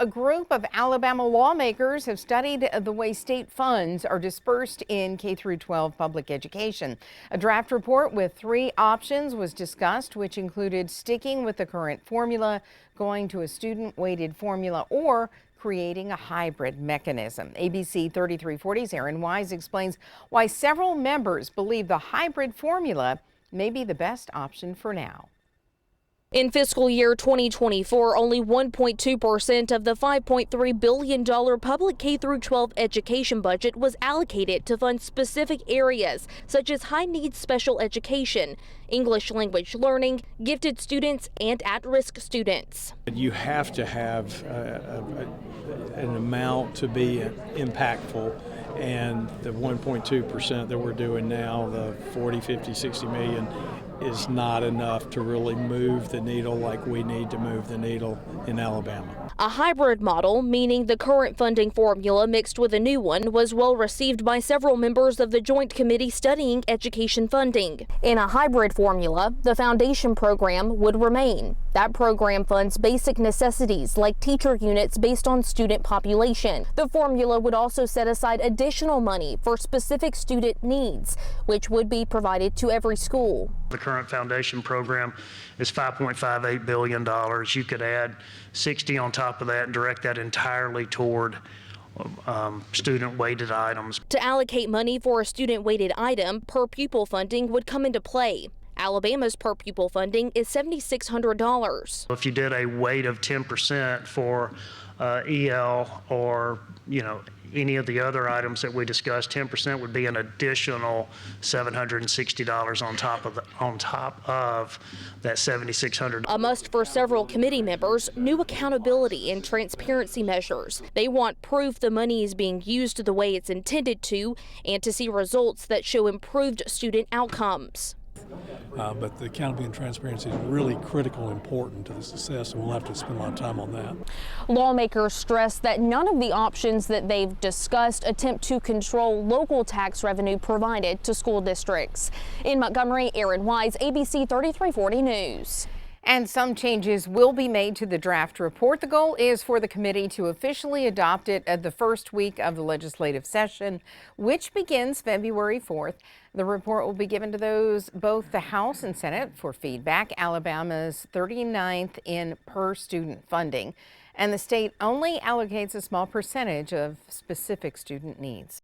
A group of Alabama lawmakers have studied the way state funds are dispersed in K-12 public education. A draft report with 3 options was discussed, which included sticking with the current formula, going to a student-weighted formula, or creating a hybrid mechanism. ABC 3340's Aaron Wise explains why several members believe the hybrid formula may be the best option for now. In fiscal year 2024, only 1.2% of the $5.3 billion public K-12 education budget was allocated to fund specific areas such as high-needs special education, English language learning, gifted students, and at-risk students. You have to have an amount to be impactful, and the 1.2% that we're doing now, the 40, 50, 60 million, is not enough to really move the needle like we need to move the needle in Alabama. A hybrid model, meaning the current funding formula mixed with a new one, was well received by several members of the Joint Committee studying education funding. In a hybrid formula, the foundation program would remain. That program funds basic necessities like teacher units based on student population. The formula would also set aside additional money for specific student needs, which would be provided to every school. The current foundation program is $5.58 billion. You could add 60 on top of that and direct that entirely toward student-weighted items. To allocate money for a student-weighted item, per pupil funding would come into play. Alabama's per pupil funding is $7,600. If you did a weight of 10% for EL or, any of the other items that we discussed, 10% would be an additional $760 on top of that $7,600. A must for several committee members, new accountability and transparency measures. They want proof the money is being used the way it's intended to, and to see results that show improved student outcomes. But the accountability and transparency is really critical and important to the success, and we'll have to spend a lot of time on that. Lawmakers stress that none of the options that they've discussed attempt to control local tax revenue provided to school districts. In Montgomery, Aaron Wise, ABC 3340 News. And some changes will be made to the draft report. The goal is for the committee to officially adopt it at the first week of the legislative session, which begins February 4th. The report will be given to both the House and Senate for feedback. Alabama's 39th in per student funding, and the state only allocates a small percentage of specific student needs.